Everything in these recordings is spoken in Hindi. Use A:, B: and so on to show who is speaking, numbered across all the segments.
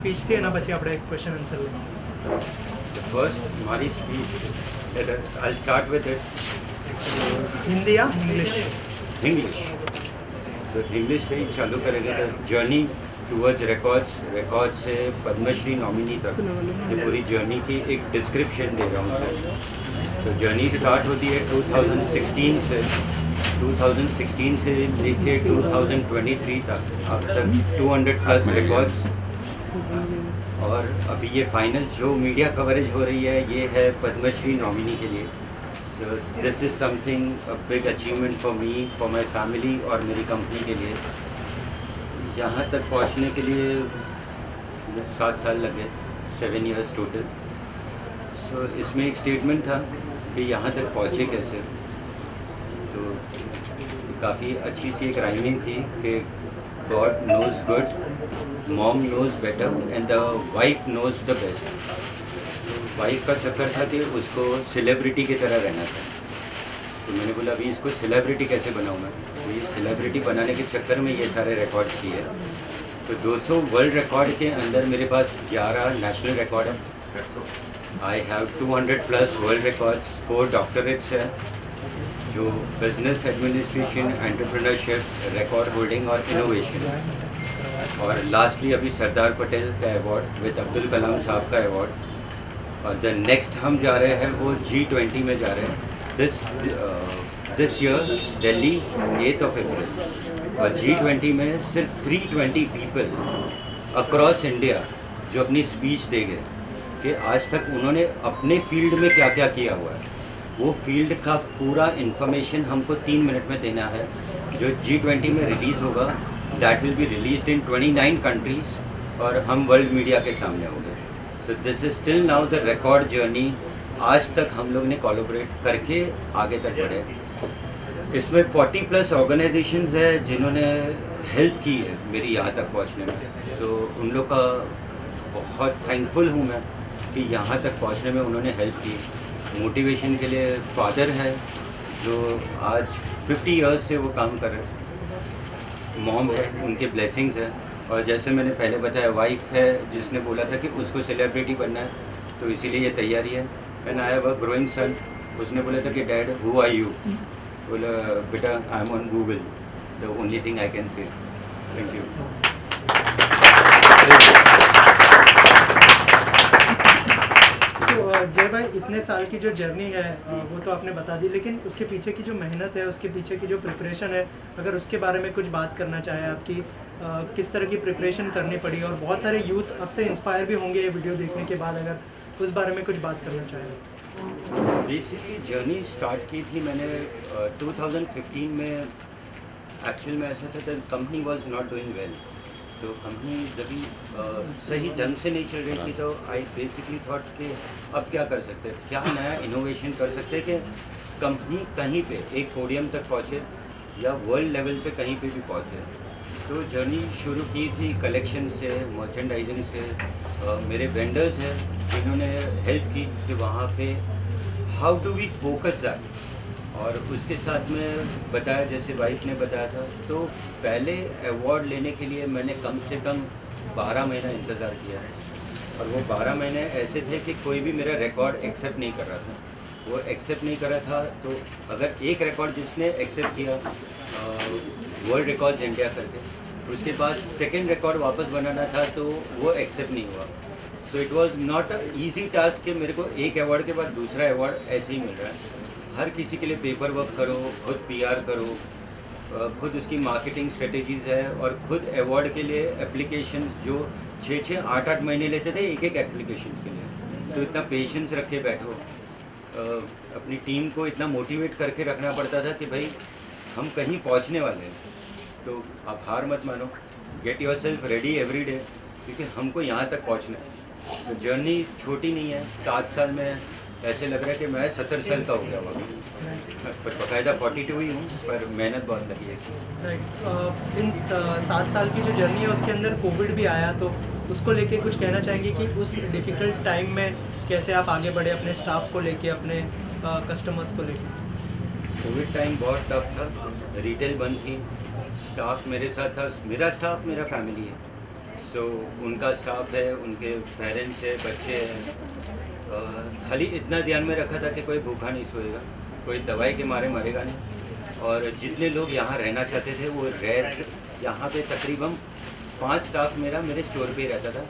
A: સ્પીચથી એના પછી આપણે એક ક્વેશ્ચન આન્સર લઈએ.
B: The first हमारी speech, I'll start with it.
A: Hindi या इंग्लिश?
B: English. तो इंग्लिश से ही चालू करेंगे. तो जर्नी टूवर्ड्स रिकॉर्ड से पद्मश्री नॉमिनी तक ये पूरी जर्नी की एक डिस्क्रिप्शन दे रहा हूँ सर. तो जर्नी स्टार्ट होती है 2016 से. 2016 से लेके 2023 तक अब तक 200+ रिकॉर्ड्स. और अभी ये फाइनल जो मीडिया कवरेज हो रही है ये है पद्मश्री नॉमिनी के लिए. So this is something a big achievement for me, for my family और मेरी कंपनी के लिए. यहाँ तक पहुँचने के लिए 7 साल लगे, 7 years टोटल. So इसमें एक स्टेटमेंट था कि यहाँ तक पहुँचे कैसे. तो काफ़ी अच्छी सी एक राइमिंग थी कि God knows good, mom knows better and the wife knows the best. Wife का चक्कर था कि उसको सेलिब्रिटी की तरह रहना था. तो मैंने बोला अभी इसको सेलिब्रिटी कैसे बनाऊँ मैं. तो ये सेलिब्रिटी बनाने के चक्कर में ये सारे रिकॉर्ड्स किए. तो 200 वर्ल्ड रिकॉर्ड के अंदर मेरे पास 11 नेशनल रिकॉर्ड है. I have 200+ world records, 4 doctorates है जो business administration, entrepreneurship, record holding और इनोवेशन. और लास्टली अभी सरदार पटेल का अवार्ड विद अब्दुल कलाम साहब का अवार्ड. और द नेक्स्ट हम जा रहे हैं वो G20 में जा रहे हैं दिस ईयर दिल्ली 8 अप्रैल. और G20 में सिर्फ 320 पीपल अक्रॉस इंडिया जो अपनी स्पीच देंगे कि आज तक उन्होंने अपने फील्ड में क्या क्या किया हुआ है. वो फील्ड का पूरा इन्फॉर्मेशन हमको 3 मिनट में देना है जो G20 में रिलीज़ होगा. That will be released in 29 countries और हम वर्ल्ड मीडिया के सामने होंगे. So this is still now the record journey. आज तक हम लोग ने कोलैबोरेट करके आगे तक बढ़े. इसमें 40+ ऑर्गेनाइजेशंस है जिन्होंने हेल्प की है मेरी यहाँ तक पहुँचने में. सो उन लोग का बहुत थैंकफुल हूँ मैं कि यहाँ तक पहुँचने में उन्होंने हेल्प की. मोटिवेशन के लिए फादर है जो आज 50 years से वो काम कर रहे हैं. मॉम है, उनके ब्लेसिंग्स हैं. और जैसे मैंने पहले बताया वाइफ है जिसने बोला था कि उसको सेलिब्रिटी बनना है तो इसीलिए ये तैयारी है. And I have a growing son. उसने बोला था कि डैड हु आर यू. बोला बेटा I am on Google, the only thing I can say. Thank you.
A: Jay भाई, इतने साल की जो जर्नी है वो तो आपने बता दी, लेकिन उसके पीछे की जो मेहनत है, उसके पीछे की जो प्रिपरेशन है, अगर उसके बारे में कुछ बात करना चाहे आपकी, किस तरह की प्रिपरेशन करनी पड़ी. और बहुत सारे यूथ आपसे इंस्पायर भी होंगे ये वीडियो देखने के बाद, अगर उस बारे में कुछ बात करना चाहें.
B: बेसिकली जर्नी स्टार्ट की थी मैंने 2015 में. एक्चुअल में ऐसा था कि company was not doing well. तो कंपनी जब सही ढंग से नहीं चल रही थी तो आई बेसिकली थॉट कि अब क्या कर सकते हैं, क्या नया इनोवेशन कर सकते हैं कि कंपनी कहीं पे एक पोडियम तक पहुँचे या वर्ल्ड लेवल पे कहीं पे भी पहुँचे. तो जर्नी शुरू की थी कलेक्शन से, मर्चेंडाइजिंग से. मेरे वेंडर्स हैं जिन्होंने हेल्प की कि वहाँ पे how do we focus that. और उसके साथ में बताया जैसे वाइफ ने बताया था. तो पहले अवार्ड लेने के लिए मैंने कम से कम 12 महीना इंतज़ार किया है. और वो 12 महीने ऐसे थे कि कोई भी मेरा रिकॉर्ड एक्सेप्ट नहीं कर रहा था. वो एक्सेप्ट नहीं कर रहा था. तो अगर एक रिकॉर्ड जिसने एक्सेप्ट किया वर्ल्ड रिकॉर्ड्स इंडिया करके, उसके बाद सेकेंड रिकॉर्ड वापस बनाना था तो वो एक्सेप्ट नहीं हुआ. So it was not a easy task कि मेरे को एक अवार्ड के बाद दूसरा अवार्ड ऐसे ही मिल रहा है. हर किसी के लिए पेपर वर्क करो, खुद PR करो, खुद उसकी मार्केटिंग स्ट्रेटेजीज़ है. और खुद अवार्ड के लिए एप्लीकेशंस जो 6-6, 8-8 महीने लेते थे एक एप्लीकेशन के लिए. तो इतना पेशेंस रख के बैठो. अपनी टीम को इतना मोटिवेट करके रखना पड़ता था कि भाई हम कहीं पहुंचने वाले हैं. तो आप हार मत मानो, get yourself ready every day, क्योंकि हमको यहाँ तक पहुँचना है. तो जर्नी छोटी नहीं है. 7 साल में ऐसे लग रहा है कि मैं 70 साल का हो गया हूँ. पर बाकायदा 42 ही हूँ, पर मेहनत बहुत लगी है इसमें.
A: इन 7 साल की जो जर्नी है उसके अंदर कोविड भी आया, तो उसको लेके कुछ कहना चाहेंगे कि उस डिफ़िकल्ट टाइम में कैसे आप आगे बढ़े अपने स्टाफ को लेके, अपने कस्टमर्स को लेके.
B: कोविड टाइम बहुत टफ था. रिटेल बंद थी. स्टाफ मेरे साथ था. मेरा स्टाफ मेरा फैमिली है. सो उनका स्टाफ है, उनके पेरेंट्स है, बच्चे हैं। खाली इतना ध्यान में रखा था कि कोई भूखा नहीं सोएगा, कोई दवाई के मारे मरेगा नहीं। और जितने लोग यहाँ रहना चाहते थे वो रह, यहाँ पे तकरीबन 5 स्टाफ मेरा मेरे स्टोर पे ही रहता था,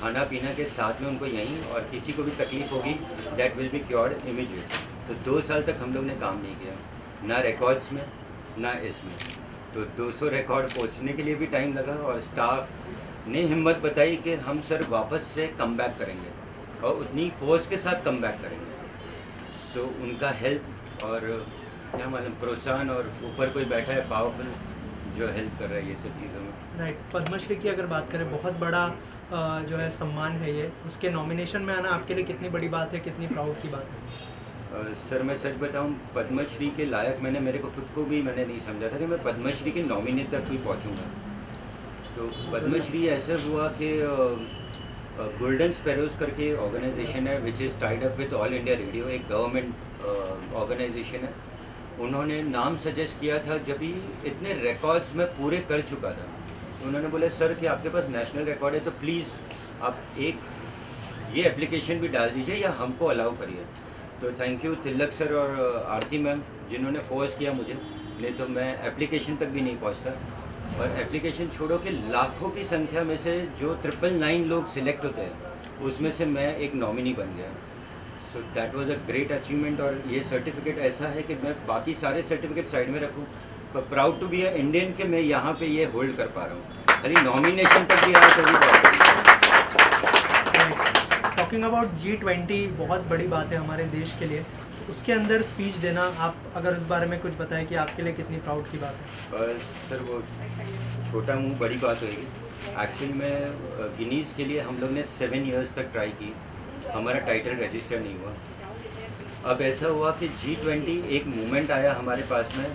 B: खाना पीना के साथ में उनको यहीं, और किसी को भी तकलीफ होगी that will be cured immediate. तो 2 साल तक हम लोग ने काम नहीं किया, ना रिकॉर्ड्स में ना इसमें। तो 200 रिकॉर्ड पहुंचने के लिए भी टाइम लगा, और स्टाफ ने हिम्मत बताई कि हम सर वापस से कम बैक करेंगे और उतनी फोर्स के साथ कम बैक करेंगे। सो उनका हेल्प और क्या मालूम प्रोत्साहन, और ऊपर कोई बैठा है पावरफुल जो हेल्प कर रहा है ये सब चीज़ों में।
A: राइट। पद्मश्री की अगर बात करें, बहुत बड़ा जो है सम्मान है ये, उसके नॉमिनेशन में आना आपके लिए कितनी बड़ी बात है, कितनी प्राउड की बात है?
B: सर मैं सच बताऊं, पद्मश्री के लायक मैंने मेरे को खुद को भी मैंने नहीं समझा था कि मैं पद्मश्री के नॉमिनी तक भी पहुंचूंगा। तो पद्मश्री ऐसे हुआ कि गोल्डन स्पैरोज करके ऑर्गेनाइजेशन है which is tied up with all India radio, एक गवर्नमेंट ऑर्गेनाइजेशन है। उन्होंने नाम सजेस्ट किया था जब भी इतने रिकॉर्ड्स मैं पूरे कर चुका था, तो उन्होंने बोला सर कि आपके पास नेशनल रिकॉर्ड है तो प्लीज़ आप एक ये एप्लीकेशन भी डाल दीजिए या हमको अलाउ करिए। तो थैंक यू तिलक सर और आरती मैम जिन्होंने फोर्स किया मुझे, नहीं तो मैं एप्लीकेशन तक भी नहीं पहुंचता। और एप्लीकेशन छोड़ो कि लाखों की संख्या में से जो 999 लोग सिलेक्ट होते हैं उसमें से मैं एक नॉमिनी बन गया। So that was a great achievement. और ये सर्टिफिकेट ऐसा है कि मैं बाकी सारे सर्टिफिकेट साइड में रखूँ, पर proud to be a Indian कि मैं यहाँ पे ये होल्ड कर पा रहा हूँ। खाली नॉमिनेशन तक भी आया तो भी प्राउड।
A: टॉकिंग अबाउट G20, बहुत बड़ी बात है हमारे देश के लिए, उसके अंदर स्पीच देना, आप अगर उस बारे में कुछ बताएं कि आपके लिए कितनी प्राउड की बात है?
B: सर वो छोटा मुँह बड़ी बात होगी। एक्चुअली में गिनीज़ के लिए हम लोग ने 7 इयर्स तक ट्राई की, हमारा टाइटल रजिस्टर नहीं हुआ। अब ऐसा हुआ कि G20 एक मूवमेंट आया हमारे पास में,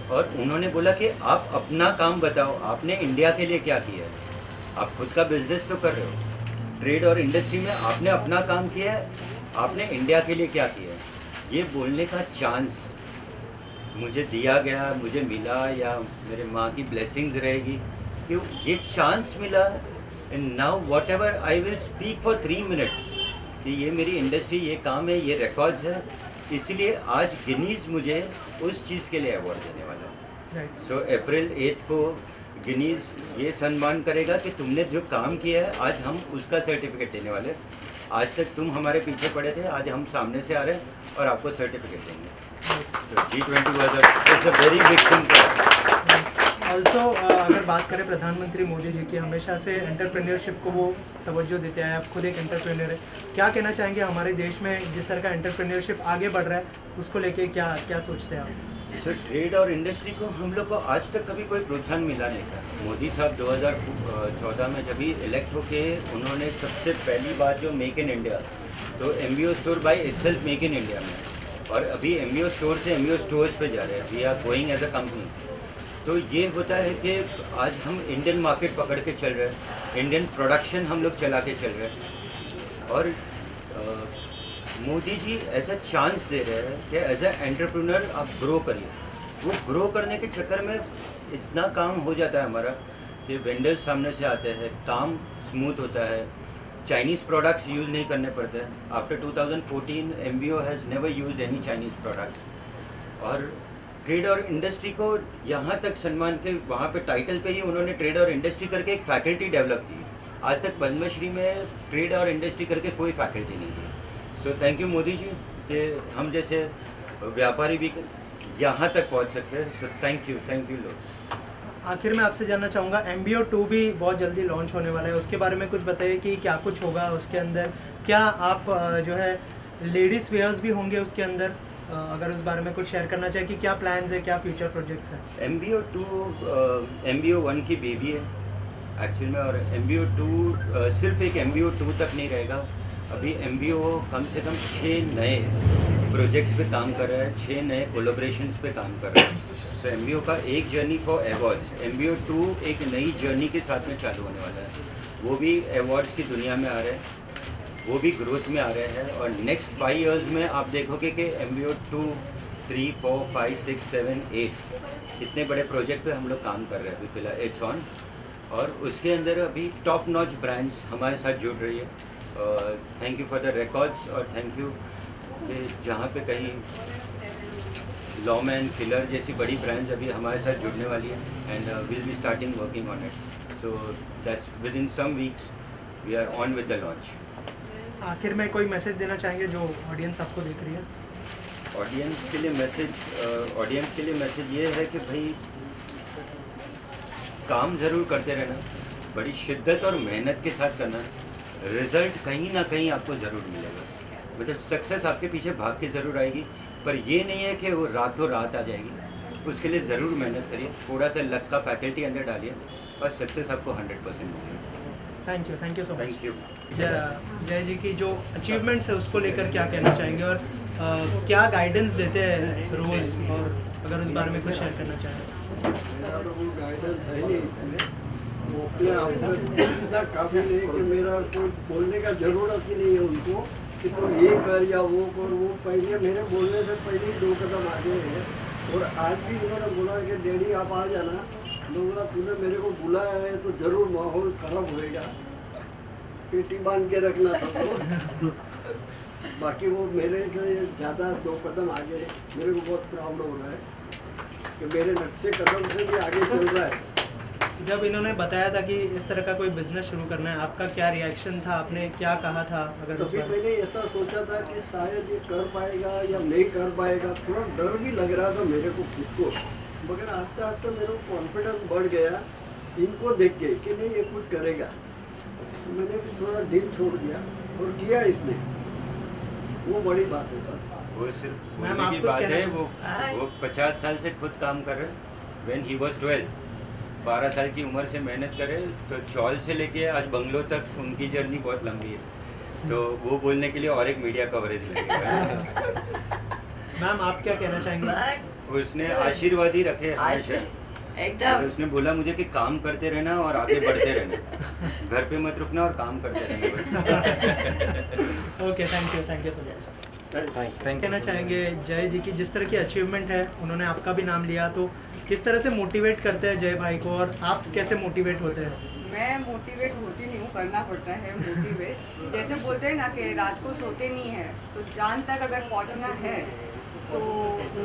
B: और उन्होंने बोला कि आप अपना काम बताओ, आपने इंडिया के लिए क्या किया है। आप खुद का बिजनेस तो कर रहे हो, ट्रेड और इंडस्ट्री में आपने अपना काम किया है, आपने इंडिया के लिए क्या किया है, ये बोलने का चांस मुझे दिया गया, मुझे मिला, या मेरे माँ की ब्लेसिंग्स रहेगी कि ये चांस मिला। And now what ever I will speak for 3 minutes कि ये मेरी इंडस्ट्री, ये काम है, ये रिकॉर्ड्स है। इसलिए आज गिनीज़ मुझे उस चीज़ के लिए अवार्ड देने वाला है। सो अप्रैल 8 को गिनीज़ ये सम्मान करेगा कि तुमने जो काम किया है, आज हम उसका सर्टिफिकेट देने वाले। आज तक तुम हमारे पीछे पड़े थे, आज हम सामने से आ रहे हैं और आपको सर्टिफिकेट देंगे। तो G20 was a very big thing.
A: Also अगर बात करें प्रधानमंत्री मोदी जी की, हमेशा से एंटरप्रेन्योरशिप को वो तवज्जो देते हैं। आप खुद एक एंटरप्रेन्योर है, क्या कहना चाहेंगे हमारे देश में जिस तरह का एंटरप्रेन्योरशिप आगे बढ़ रहा है, उसको लेके क्या क्या सोचते हैं आप?
B: सर ट्रेड और इंडस्ट्री को हम लोग को आज तक कभी कोई प्रोत्साहन मिला नहीं था। मोदी साहब 2014 में जब ही इलेक्ट होके उन्होंने सबसे पहली बात जो मेक इन इंडिया, तो MBO store by itself make in India में, और अभी MBO स्टोर से MBO स्टोर्स पे जा रहे हैं। We are going as a company. तो ये होता है कि आज हम इंडियन मार्केट पकड़ के चल रहे हैं, इंडियन प्रोडक्शन हम लोग चला के चल रहे हैं, और मोदी जी ऐसा चांस दे रहे हैं कि एज ए एंटरप्रेन्योर आप ग्रो करिए। वो ग्रो करने के चक्कर में इतना काम हो जाता है हमारा कि वेंडर्स सामने से आते हैं, काम स्मूथ होता है, चाइनीज़ प्रोडक्ट्स यूज़ नहीं करने पड़ते हैं। After 2014 MBO has never used any Chinese products. और ट्रेड और इंडस्ट्री को यहाँ तक सम्मान के, वहाँ पे टाइटल पे ही उन्होंने ट्रेड और इंडस्ट्री करके एक फैकल्टी डेवलप की। आज तक पद्मश्री में ट्रेड और इंडस्ट्री करके कोई फैकल्टी नहीं थी। सो थैंक यू मोदी जी कि हम जैसे व्यापारी भी यहाँ तक पहुँच सकते हैं। सो थैंक यू लोग।
A: आखिर में आपसे जानना चाहूँगा, MBO 2 भी बहुत जल्दी लॉन्च होने वाला है, उसके बारे में कुछ बताइए कि क्या कुछ होगा उसके अंदर। क्या आप जो है लेडीज़ वेयर्स भी होंगे उसके अंदर? अगर उस बारे में कुछ शेयर करना चाहिए कि क्या प्लान्स है, क्या फ्यूचर प्रोजेक्ट्स हैं?
B: MBO 2 MBO 1 की बेबी है एक्चुअल में, और MBO 2 सिर्फ एक MBO 2 तक नहीं रहेगा। अभी MBO कम से कम 6 नए प्रोजेक्ट्स पे काम कर रहा है, 6 नए कोलैबोरेशंस पे काम कर रहा है। सो MBO का एक जर्नी फॉर अवार्ड्स, MBO 2 एक नई जर्नी के साथ में चालू होने वाला है। वो भी अवार्ड्स की दुनिया में आ रहे हैं, वो भी ग्रोथ में आ रहे हैं। और नेक्स्ट 5 इयर्स में आप देखोगे कि MBO 2, 3, 4, 5, 6, 7, 8 इतने बड़े प्रोजेक्ट पे हम लोग काम कर रहे हैं अभी फिलहाल। It's on. और उसके अंदर अभी टॉप नॉच ब्रांड्स हमारे साथ जुड़ रही है। Thank you for the records और थैंक यू कि जहाँ पे कहीं लॉमैन किलर जैसी बड़ी ब्रांड्स अभी हमारे साथ जुड़ने वाली है and will be starting working on it, so that's within some weeks we are on with the launch.
A: आखिर में कोई मैसेज देना चाहेंगे जो ऑडियंस आपको देख रही है?
B: ऑडियंस के लिए मैसेज ये है कि भाई काम ज़रूर करते रहना, बड़ी शिद्दत और मेहनत के साथ करना, रिज़ल्ट कहीं ना कहीं आपको ज़रूर मिलेगा। मतलब सक्सेस आपके पीछे भाग के ज़रूर आएगी, पर ये नहीं है कि वो रातों रात आ जाएगी। उसके लिए ज़रूर मेहनत करिए, थोड़ा सा लक का फैकल्टी अंदर डालिए और सक्सेस आपको 100% मिलेगी।
A: Thank you so much.
B: Thank you.
A: जय जी की जो अचीवमेंट्स है उसको लेकर क्या कहना चाहेंगे और क्या गाइडेंस देते हैं रोज़, और अगर उस बारे में कुछ शेयर करना चाहें?
C: मेरा तो कोई गाइडेंस है नहीं इसमें, वो अपने आप में इतना काबिल है कि मेरा कोई बोलने का ज़रूरत ही नहीं है उनको कि तो ये कर या वो कर। वो पहले मेरे बोलने से पहले ही 2 कदम आगे है। और आज भी उन्होंने बोला कि डैडी आप आ जाना, तो बोला तूने मेरे को बुलाया है तो ज़रूर माहौल ख़राब होएगा, पेटी बांध के रखना सबको। बाकी वो मेरे से ज़्यादा 2 कदम आगे है। मेरे को बहुत प्राउड हो रहा है कि मेरे नक्शे कदम से भी आगे चल रहा है।
A: जब इन्होंने बताया था कि इस तरह का कोई बिजनेस शुरू करना है, आपका क्या रिएक्शन था? आपने क्या कहा था? अगर
C: तभी मैंने ऐसा सोचा था कि शायद ये कर पाएगा या नहीं कर पाएगा, थोड़ा डर भी लग रहा था मेरे को खुद को, मगर आस्ते आस्ते मेरे को कॉन्फिडेंस बढ़ गया इनको देख के कि नहीं ये कुछ करेगा। तो मैंने भी थोड़ा दिल छोड़ दिया और किया इसने, वो बड़ी बात है। बस
B: वो सिर्फ
A: मैम,
B: बोलने
A: आप
B: की
A: कुछ
B: बात
A: कहना-
B: है। वो 50 साल से खुद काम कर रहे हैं। व्हेन ही वाज 12, 12 साल की उम्र से मेहनत करे, तो चौल से लेके आज बंगलों तक उनकी जर्नी बहुत लंबी है। तो वो बोलने के लिए और एक मीडिया कवरेज लगेगा।
A: मैम आप क्या कहना चाहेंगे?
B: उसने आशीर्वाद ही रखे हमेशा। और उसने बोला मुझे कि काम करते रहना और आगे बढ़ते रहना, घर पे मत रुकना और काम करते रहना।
A: Okay, thank you so much. कहना चाहेंगे जय जी की जिस तरह की अचीवमेंट है, उन्होंने आपका भी नाम लिया, तो किस तरह से मोटिवेट करते हैं जय भाई को, और आप कैसे मोटिवेट होते हैं?
D: मैं मोटिवेट होती नहीं हूँ, करना पड़ता है मोटिवेट। जैसे बोलते हैं ना कि रात को सोते नहीं है, तो चांद तक अगर पहुँचना है तो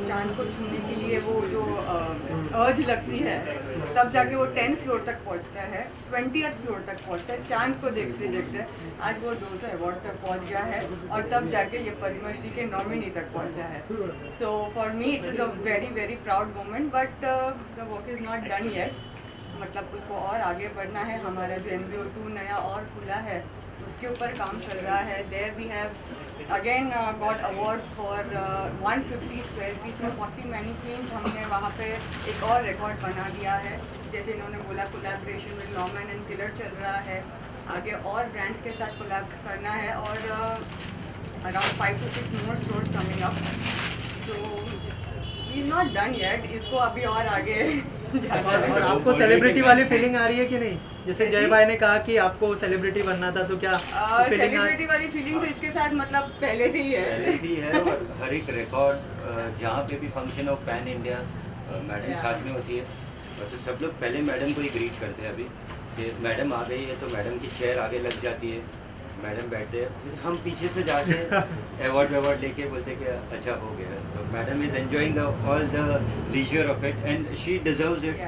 D: चांद को छूने के लिए वो जो अर्ज लगती है, तब जाके वो 10th फ्लोर तक पहुंचता है, 20th फ्लोर तक पहुंचता है। चांद को देखते देखते आज वो 200 अवार्ड तक पहुंच गया है और तब जाके ये पद्मश्री के नॉमिनी तक पहुंचा है। So for me it's is a very very proud moment, but the work is not done yet. मतलब उसको और आगे बढ़ना है। हमारा जो NBO 2 नया और खुला है उसके ऊपर काम चल रहा है। There we have again got award for 150 square feet में 40 मैनीक्वीन्स। हमने वहाँ पे एक और रिकॉर्ड बना दिया है। जैसे इन्होंने बोला कोलैबोरेशन विद लॉमैन एंड किलर चल रहा है, आगे और ब्रांड्स के साथ कोलैब्स करना है और around 5 to 6 more stores coming up. So he is not done yet, इसको अभी और आगे
A: और आपको सेलिब्रिटी वाली फीलिंग आ रही है कि नहीं? जैसे जय भाई ने कहा कि आपको सेलिब्रिटी बनना था, तो क्या फीलिंग
D: सेलिब्रिटी वाली फीलिंग तो इसके साथ मतलब पहले से ही है।
B: पहले से ही है। और हर एक रिकॉर्ड जहाँ पे भी फंक्शन हो पैन इंडिया मैडम साथ में होती है, और तो सब लोग पहले मैडम को ही ग्रीट करते हैं। अभी कि मैडम आ गई है तो मैडम की चेयर आगे लग जाती है, मैडम बैठते हैं, फिर हम पीछे से जाके अवार्ड लेके बोलते कि अच्छा हो गया। तो madam is enjoying all the leisure of it and she deserves it.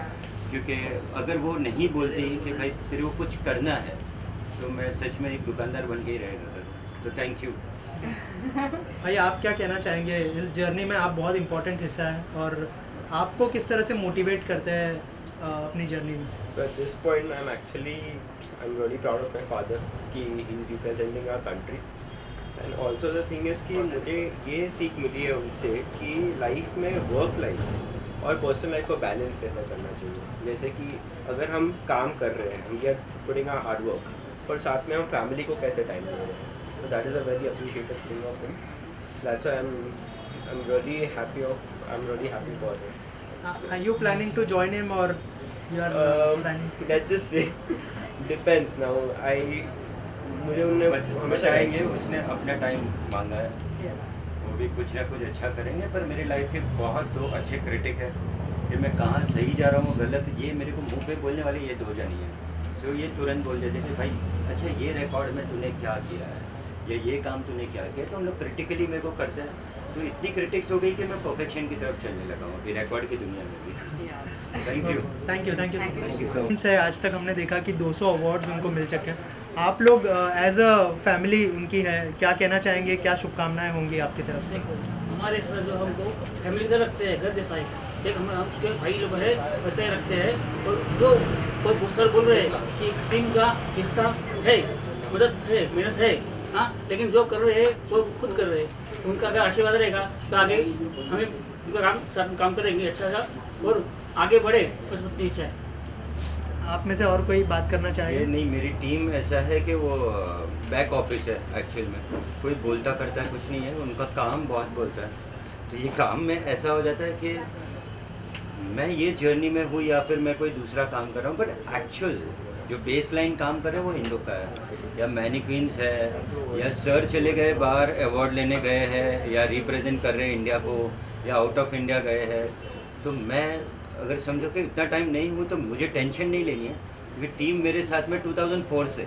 B: क्योंकि अगर वो नहीं बोलती कि भाई तेरे को कुछ करना है, तो मैं सच में एक दुकानदार बन के ही रह जाता। तो थैंक यू।
A: भाई आप क्या कहना चाहेंगे? इस जर्नी में आप बहुत इम्पोर्टेंट हिस्सा है, और आपको किस तरह से मोटिवेट करते हैं अपनी जर्नी में?
E: So at this point, I'm really proud of my father कि he is representing our country. And also the thing is कि मुझे ये सीख मिली है उनसे कि लाइफ में वर्क लाइफ और पर्सनल लाइफ को बैलेंस कैसे करना चाहिए। जैसे कि अगर हम काम कर रहे हैं, we are putting our hard work, और साथ में हम फैमिली को कैसे टाइम दे रहे हैं। तो that is a very appreciated thing of him. That's why I'm really happy for him.
A: Are you planning to join him, or you are planning?
E: Let's just say depends now. मुझे उन्हें हमेशा
B: बताएंगे, उसने अपना टाइम मांगा है, वो भी कुछ ना कुछ अच्छा करेंगे। पर मेरी लाइफ के बहुत 2 अच्छे क्रिटिक है कि मैं कहाँ सही जा रहा हूँ गलत, ये मेरे को मुंह पे बोलने वाले ये 2 जन ही हैं। सो ये तुरंत बोल देते कि भाई अच्छा ये रिकॉर्ड में तूने क्या किया है या ये काम तूने क्या किया, तो हम लोग क्रिटिकली मेरे को करते हैं। तो इतनी क्रिटिक्स हो गई कि मैं परफेक्शन की तरफ चलने लगा हूँ अभी रिकॉर्ड की दुनिया में भी। Thank you.
A: Thank you so much. उनसे आज तक हमने देखा कि 200 अवार्ड्स उनको मिल चुके हैं। आप लोग एज अ फैमिली उनकी है, क्या कहना चाहेंगे, क्या शुभकामनाएं होंगी आपकी तरफ से?
F: हमारे सर जो हमको फैमिली तरह रखते हैं, घर जैसा एक हम उसके भाई लोग हैं वैसे ही रखते हैं। और जो कोई सर बोल रहे हैं कि टीम का हिस्सा है, मदद है, मेहनत है, हाँ, लेकिन जो कर रहे हैं वो खुद कर रहे हैं। तो उनका अगर आशीर्वाद रहेगा तो आगे हमें उनका काम साथ में काम करेंगे अच्छा सा और आगे बढ़े, बस उतनी इच्छा है।
A: आप में से और कोई बात करना
B: ये
A: चाहेंगे?
B: नहीं, मेरी टीम ऐसा है कि वो बैक ऑफिस है एक्चुअल में, कोई बोलता करता है कुछ नहीं है, उनका काम बहुत बोलता है। तो ये काम में ऐसा हो जाता है कि मैं ये जर्नी में हूँ या फिर मैं कोई दूसरा काम कर रहा हूँ, बट एक्चुअल जो बेस लाइन काम कर रहे हैं वो इंडो का है, या मैनिक्वींस है, या सर चले गए बाहर अवार्ड लेने गए हैं, या रिप्रेजेंट कर रहे हैं इंडिया को, या आउट ऑफ इंडिया गए हैं। तो मैं अगर समझो कि इतना टाइम नहीं हूँ तो मुझे टेंशन नहीं लेनी है, क्योंकि टीम मेरे साथ में 2004 से,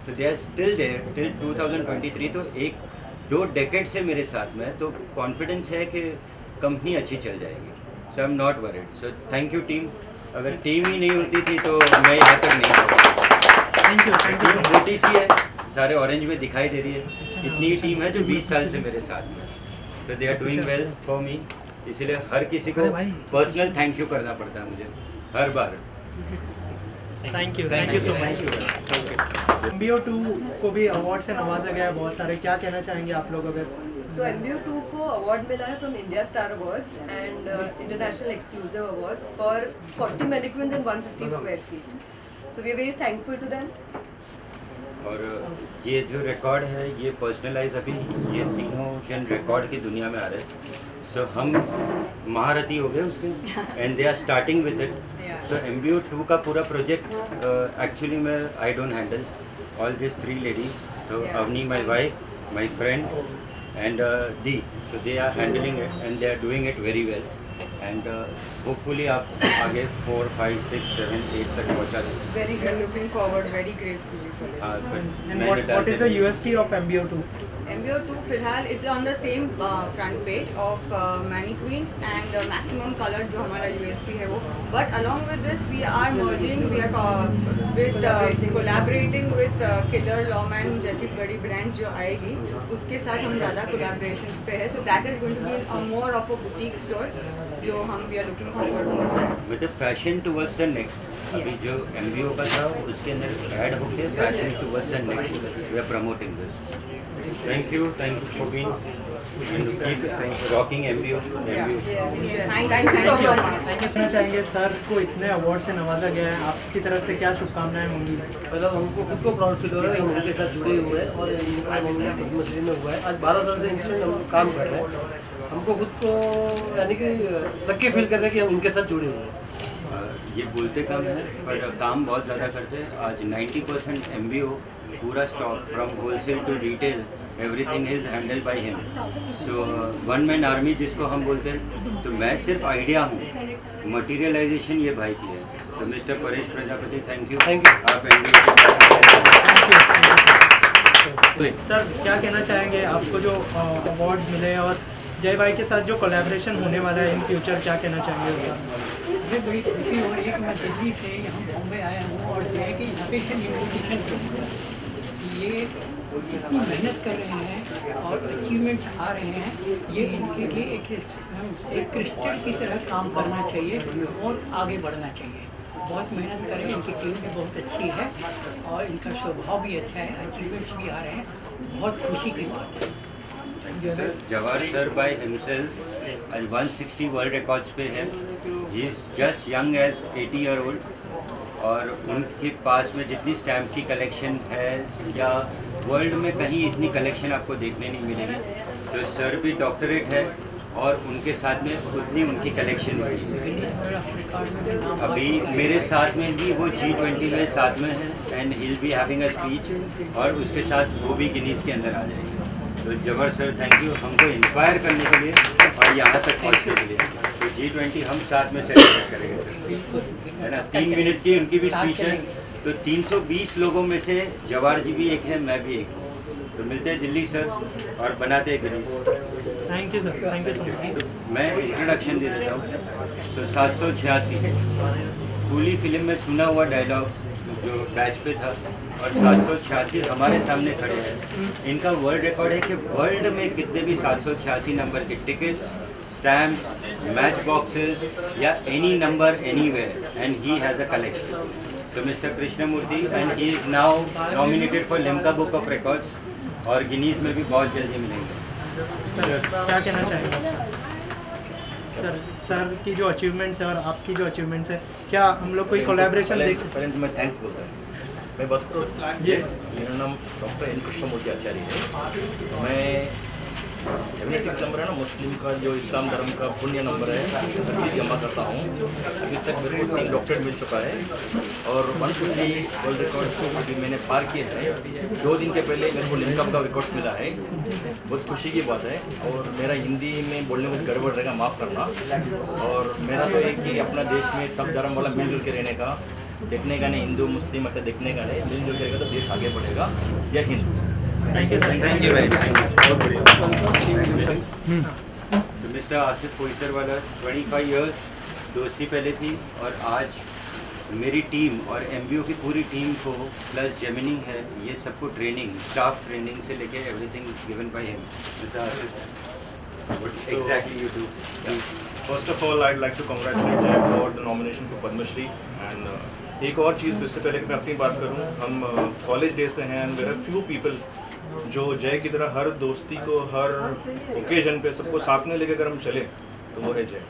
B: so they are still there till 2023। तो 1-2 डेकेड से मेरे साथ में, तो कॉन्फिडेंस है कि कंपनी अच्छी चल जाएगी। So I am not worried. So thank you team. अगर टीम ही नहीं होती थी तो मैं यहाँ तक नहीं पहुँचा।
A: थैंक यू
B: टीम छोटी सी है, सारे ऑरेंज में दिखाई दे रही है, इतनी ही टीम है जो 20 साल से मेरे साथ में। तो they are doing well for me, इसलिए हर किसी को पर्सनल थैंक यू करना पड़ता है मुझे हर बार।
A: Thank you so much. MBO2 को भी अवार्ड से नवाजा गया है बहुत सारे, क्या कहना चाहेंगे आप लोग? अगर
G: So MBO2 को अवार्ड मिला है from India star awards and international exclusive awards for 40 mannequins in 150 square feet. So we are very thankful to them.
B: और ये जो रिकॉर्ड है ये पर्सनलाइज, अभी ये तीनों जन रिकॉर्ड की दुनिया में आ रहे हैं। सो हम महारथी हो गए उसके, and they are starting with it. So MBO2 का पूरा प्रोजेक्ट एक्चुअली मैं I don't handle all this 3 ladies. So Avni my wife, my friend and Dee, so they are handling it and they are doing it very well, and hopefully आप आगे 4, 5, 6, 7, 8 तक पहुँचा दें।
D: Very good, looking forward very gracefully for this.
B: हाँ,
A: and what is the USP of MBO2?
D: MBO2 फिलहाल it's on the same front page of mannequins and maximum color जो हमारा USP है वो, but along with this we are merging, we are with collaborating with Killer Lawman जैसी बड़ी brands जो आएगी उसके साथ हम ज़्यादा collaborations पे है, so that is going to be a more of a boutique store जो हम we are looking forward for that.
B: मतलब फैशन टुवर्ड्स द नेक्स्ट। अभी जो MBO का था उसके अंदर ऐड होके fashion towards the next, we are promoting this. Thank you for being and keep rocking MBO।
D: Thank you so much.
A: कहना चाहेंगे सर को इतने अवार्ड से नवाजा गया है, आपकी तरफ से क्या शुभकामनाएं होंगी?
H: पहले हमको खुद को प्राउड फील हो रहा है कि हम उनके साथ जुड़े हुए हैं और इनका मामला पद्मश्री में हुआ है। आज 12 साल से इंस्टेंट हम काम कर रहे हैं, हमको खुद को यानी कि लकी फील कर रहे हैं कि हम उनके साथ जुड़े हुए हैं।
B: ये बोलते कम है पर काम बहुत ज़्यादा करते हैं। आज 90% MBO पूरा stock from wholesale to retail everything is handled by him. So one man army जिसको हम बोलते हैं, तो मैं सिर्फ आइडिया हूँ, मटीरियलाइजेशन ये भाई की है। तो mister Paresh Prajapati thank you. आप
A: सर क्या कहना चाहेंगे, आपको जो अवार्ड्स मिले और जय भाई के साथ जो कोलैबोरेशन होने वाला है इन फ्यूचर, क्या कहना चाहेंगे उसका?
I: मुझे बड़ी खुशी हो रही है कि मैं दिल्ली से यहाँ बॉम्बे आया हूँ और ये है कि यहाँ पे इन्विटेशन ये जितनी मेहनत कर रहे हैं और अचीवमेंट्स आ रहे हैं, ये इनके लिए एक क्रिस्टल की तरह काम करना चाहिए और आगे बढ़ना चाहिए। बहुत मेहनत करें, इनकी टीम भी बहुत अच्छी है और इनका स्वभाव भी अच्छा है, अचीवमेंट्स भी आ रहे हैं, बहुत खुशी की बात है।
B: जवाहर सर बाय हिमसेल्फ आज 160 वर्ल्ड रिकॉर्ड्स पे है। He is just young age 80 year old, और उनके पास में जितनी स्टैम्प की कलेक्शन है या वर्ल्ड में कहीं इतनी कलेक्शन आपको देखने नहीं मिलेगी। तो सर भी डॉक्टरेट है और उनके साथ में उतनी उनकी कलेक्शन भी है। अभी मेरे साथ में भी वो G20 में साथ में है and he will be having a speech, और उसके साथ वो भी गिनीज के अंदर आ जाएंगे। तो जबर सर थैंक यू हमको इंस्पायर करने के लिए और यहाँ तक पहुँचने के लिए। तो G20 हम साथ में सेलिब्रेट करेंगे सर, है ना। 3 मिनट की उनकी भी स्पीच है, तो 320 लोगों में से जवाहर जी भी एक है, मैं भी एक हूँ। तो मिलते हैं दिल्ली सर और बनाते हैं Guinness.
A: Thank you sir, thank you so much.
B: मैं इंट्रोडक्शन दे देता हूँ। सो 786 कूली फिल्म में सुना हुआ डायलॉग जो बैच पे था, और 786 हमारे सामने खड़े हैं। इनका वर्ल्ड रिकॉर्ड है कि वर्ल्ड में कितने भी 786 नंबर के टिकट्स, स्टैम्प, मैच बॉक्सेस या any number anywhere, and he has a collection. तो mister Krishnamurthy, and he is now nominated for Limca book of records, और गिनीज में भी बहुत जल्दी मिलेंगे।
A: सर क्या कहना चाहेंगे सर? सर की जो अचीवमेंट्स है और आपकी जो अचीवमेंट्स है, क्या हम लोग कोई कोलैबोरेशन देख सकते
J: पहले तो मैं थैंक्स बोलता हूँ। मैं बात करूँ, मेरा नाम डॉक्टर एन कृष्णमूर्ति आचार्य है। मैं 76 नंबर है ना मुस्लिम का, जो इस्लाम धर्म का पुण्य नंबर है, हर चीज़ जमा करता हूँ। अभी तक मेरे को 3 डॉक्टरेट मिल चुका है और 150 वर्ल्ड रिकॉर्ड्स अभी मैंने पार किए हैं। 2 दिन के पहले मेरे को लिम्का का रिकॉर्ड्स मिला है, बहुत खुशी की बात है। और मेरा हिंदी में बोलने में गड़बड़ रहेगा, माफ़ करना। और मेरा तो एक ही अपना देश में सब धर्म वाला मिलजुल के रहने का, देखने का नहीं हिंदू मुस्लिम ऐसा देखने का नहीं, मिलजुल के रहेगा तो देश आगे बढ़ेगा। जय Hind.
A: Thank you sir,
B: thank you very much. तो मिस्टर आसिफ कोइसर वाला 25 इयर्स दोस्ती पहले थी, और आज मेरी टीम और एमबीओ की पूरी टीम को प्लस जेमिनी है, ये सबको ट्रेनिंग, स्टाफ ट्रेनिंग से लेके everything given by him. Mister Asif, what exactly you do?
K: First of all, I'd like to congratulate Jay for the nomination for Padma Shri. And एक और चीज़ जिससे पहले कि मैं अपनी बात करूं, हम कॉलेज डे से हैं, and there are few people जो जय की तरह हर दोस्ती को, हर ओकेजन पे सबको साथ में लेकर अगर हम चले तो वो है जय।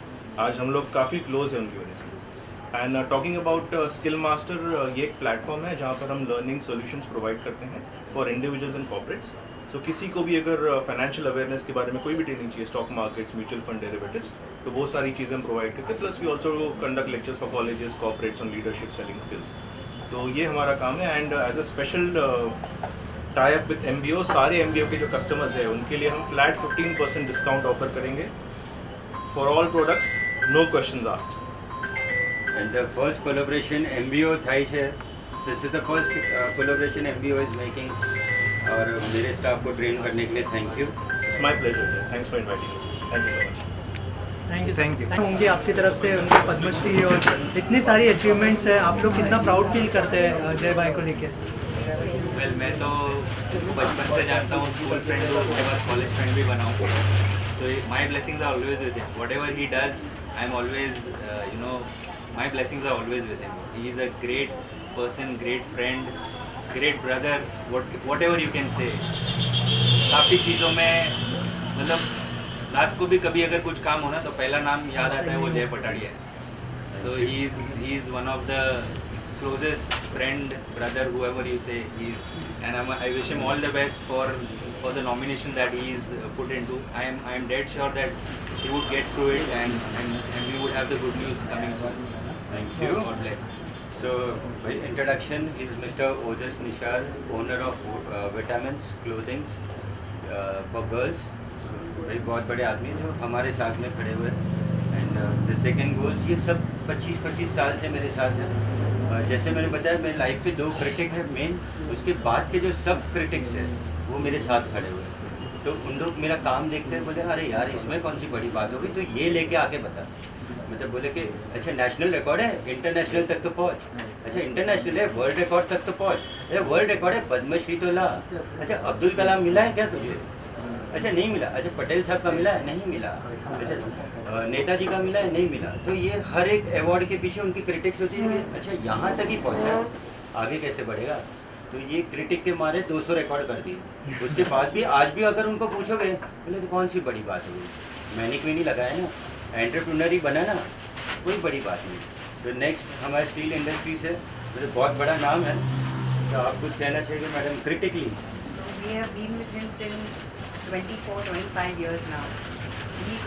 K: आज हम लोग काफ़ी क्लोज हैं उनकी वजह से। And talking about skill master, ये एक प्लेटफॉर्म है जहाँ पर हम लर्निंग सॉल्यूशंस प्रोवाइड करते हैं फॉर इंडिविजुअल्स एंड कॉर्पोरेट्स। सो किसी को भी अगर फाइनेंशियल अवेयरनेस के बारे में कोई भी ट्रेनिंग चाहिए, stock markets, mutual fund, derivatives, तो वो सारी चीज़ें हम प्रोवाइड करते हैं। Plus we also conduct lectures for colleges, corporates on leadership, selling skills. तो ये हमारा काम है। And as a special tie up with MBO, सारे एमबीओ के जो कस्टमर्स हैं उनके लिए हम फ्लैट 15% डिस्काउंट ऑफर करेंगे for all products, no questions asked.
B: And the first collaboration MBO થાય છે, this is the first collaboration MBO is making, और मेरे स्टाफ को ट्रेन करने के लिए thank you.
K: It's my pleasure, thanks for inviting me, thank you so much.
A: Thank you होंगी आपकी तरफ से उनकी पद्मश्री और इतनी सारी अचीवमेंट्स है, आप लोग कितना प्राउड फील करते हैं जय भाई को लेके?
L: वेल, मैं तो इसको बचपन से जानता हूँ, स्कूल फ्रेंड हूँ, उसके बाद कॉलेज फ्रेंड भी बना हूँ। So my blessings are always with him, whatever he does I am always my blessings are always with him. He is a great person, great friend, great brother, whatever you can say. काफ़ी चीज़ों में मतलब रात को भी कभी अगर कुछ काम होना तो पहला नाम याद आता है वो जय पटाड़िया है। So he is one of the closest friend, brother, whoever you say he is, and I wish him all the best for the nomination that he is put into. I am dead sure that he would get through it, and we would have the good news coming soon.
B: Thank you.
L: God bless.
B: So by introduction is Mr. Ojas Nishar, owner of Vitamins Clothing for Girls. भाई बहुत बड़े आदमी जो हमारे साथ में खड़े हुए। एंड द सेकेंड गोज, ये सब 25 साल से मेरे साथ है। जैसे मैंने बताया मेरी लाइफ पे 2 क्रिटिक है मेन, उसके बाद के जो सब क्रिटिक्स हैं वो मेरे साथ खड़े हुए। तो उन लोग मेरा काम देखते हैं, बोले अरे यार इसमें कौन सी बड़ी बात होगी, तो ये लेके आके बता। मतलब बोले कि अच्छा नेशनल रिकॉर्ड है, इंटरनेशनल तक तो पहुँच, अच्छा इंटरनेशनल है, वर्ल्ड रिकॉर्ड तक तो पहुँच, अरे वर्ल्ड रिकॉर्ड है, पद्मश्री तो ला, अच्छा अब्दुल कलाम मिला है क्या तुझे, अच्छा नहीं मिला, अच्छा पटेल साहब का मिला है, नहीं मिला, अच्छा नेताजी का मिला है, नहीं मिला। तो ये हर एक अवार्ड के पीछे उनकी क्रिटिक्स होती है कि अच्छा यहाँ तक ही पहुँचा है, आगे कैसे बढ़ेगा। तो ये क्रिटिक के मारे 200 रिकॉर्ड कर दिए। उसके बाद भी आज भी अगर उनको पूछोगे बोले तो कौन सी बड़ी बात होगी, मैनिक्विनी लगाया ना, एंटरप्रेन्योर ही बना ना, कोई बड़ी बात नहीं। तो नेक्स्ट हमारे स्टील इंडस्ट्री से मतलब बहुत बड़ा नाम है, तो आप कुछ कहना चाहिए madam critically?
D: We have been with him since 24-25 years now.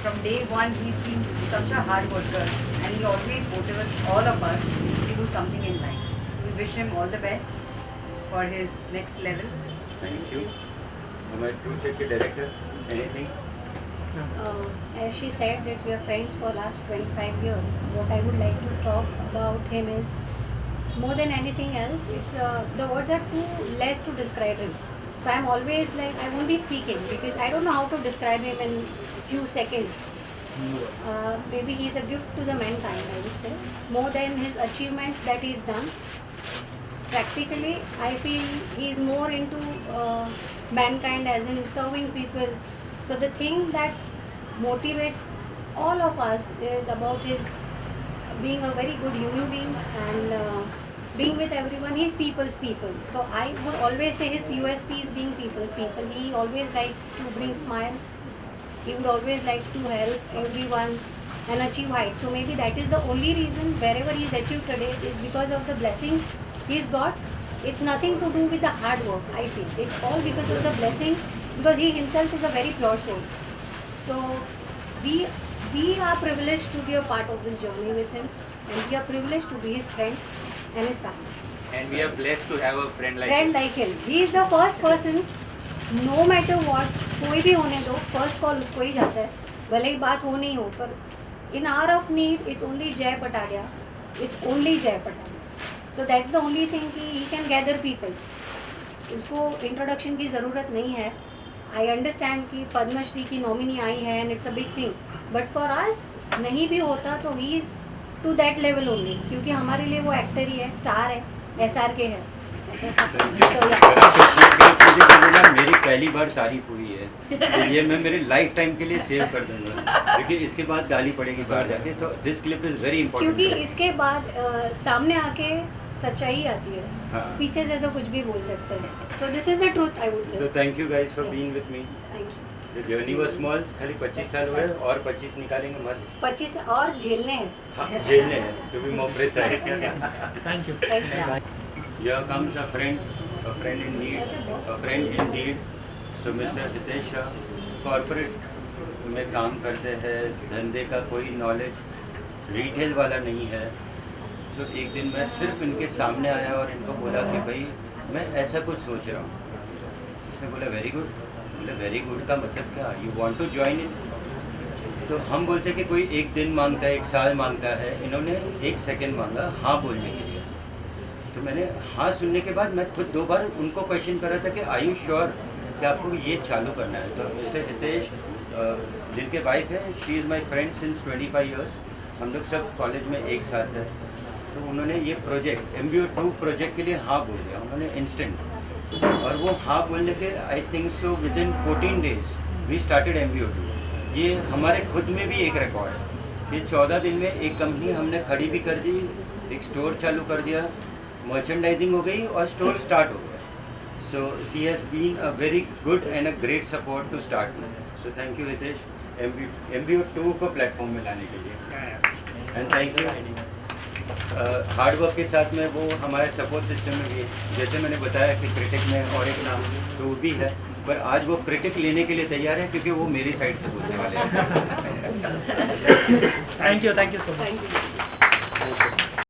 D: From day one, he's been such a hard worker, and he always motivates all of us to do something in life. So we wish him all the best for his next level.
B: Thank you. हमारे ट्रू चेक के director, anything?
M: As she said that we are friends for last 25 years. What I would like to talk about him is more than anything else, it's the words are too less to describe him. So I'm always like, I won't be speaking because I don't know how to describe him in few seconds. Maybe he's a gift to the mankind, I would say. More than his achievements that he's done. Practically, I feel he's more into mankind as in serving people. So the thing that motivates all of us is about his being a very good human being and being with everyone. He's people's people. So I would always say his USP is being people's people. He always likes to bring smiles. He would always like to help everyone and achieve heights. So maybe that is the only reason wherever he's achieved today is because of the blessings he's got. It's nothing to do with the hard work, I feel. It's all because of the blessings, because he himself is a very pure soul. So we are privileged to be a part of this journey with him, and we are privileged to be his friend and his family.
L: And we are blessed to have a friend like
M: him. He is the first person, no matter what, कोई भी होने दो, first call उसको ही जाता है, भले ही बात हो नहीं हो, पर in hour of need, it's only Jay Patadia. It's only Jay Patadia. So that's the only thing कि he can gather people. उसको introduction की ज़रूरत नहीं है. I understand कि पद्मश्री की नॉमिनी आई है and it's a big thing. But for us नहीं भी होता तो he is to that level only. क्योंकि हमारे लिए वो एक्टर ही है, स्टार है, SRK है.
B: मेरी पहली बार तारीफ हुई है, तो ये मैं मेरे लाइफ टाइम के लिए सेव कर दूंगा, क्योंकि इसके बाद गाली पड़ेगी बाहर जाके. तो this clip is very important,
M: क्योंकि इसके बाद सामने आके सच्चाई आती है.
B: हाँ.
M: पीछे से तो कुछ भी बोल सकते हैं. So this is the truth, I would say.
B: So thank you guys for being with me.
M: Thank you.
B: The journey was small, खाली 25 साल हुए और 25 निकालेंगे मस्त.
M: 25 और झेलने हैं.
B: हाँ, झेलने हैं, to be more precise.
A: Thank you.
B: Here comes a friend in need, a friend indeed. So Mr. Hitesh Shah corporate में काम करते हैं, धंधे का कोई नॉलेज रिटेल वाला नहीं है. तो एक दिन मैं सिर्फ इनके सामने आया और इनको बोला कि भाई मैं ऐसा कुछ सोच रहा हूँ. इसने बोला वेरी गुड. बोले वेरी गुड का मतलब क्या, you want to join in. तो हम बोलते कि कोई एक दिन मांगता है, एक साल मांगता है, इन्होंने 1 सेकेंड मांगा हाँ बोलने के लिए. तो मैंने हाँ सुनने के बाद मैं खुद 2 बार उनको क्वेश्चन कर रहा था कि आर यू श्योर कि आपको ये चालू करना है. तो मिस्टर हितेश जिनके वाइफ है, she is my friend since 25 years. हम लोग सब कॉलेज में एक साथ है. तो उन्होंने ये प्रोजेक्ट MBO 2 प्रोजेक्ट के लिए हाँ बोल दिया उन्होंने इंस्टेंट. और वो हाँ बोलने के I think so within 14 days we started MBO 2. ये हमारे खुद में भी एक रिकॉर्ड है कि 14 दिन में एक कंपनी हमने खड़ी भी कर दी, एक स्टोर चालू कर दिया, मर्चेंडाइजिंग हो गई और स्टोर स्टार्ट हो गया. So he has been a very good and a great support to start with. So thank you Hitesh MBO 2 को प्लेटफॉर्म में लाने के लिए. And thank you hard work के साथ में वो हमारे सपोर्ट सिस्टम में भी है. जैसे मैंने बताया कि क्रिटिक में और एक नाम तो भी है, पर आज वो क्रिटिक लेने के लिए तैयार है क्योंकि वो मेरी साइड से बोलने वाले हैं.
A: Thank you so much.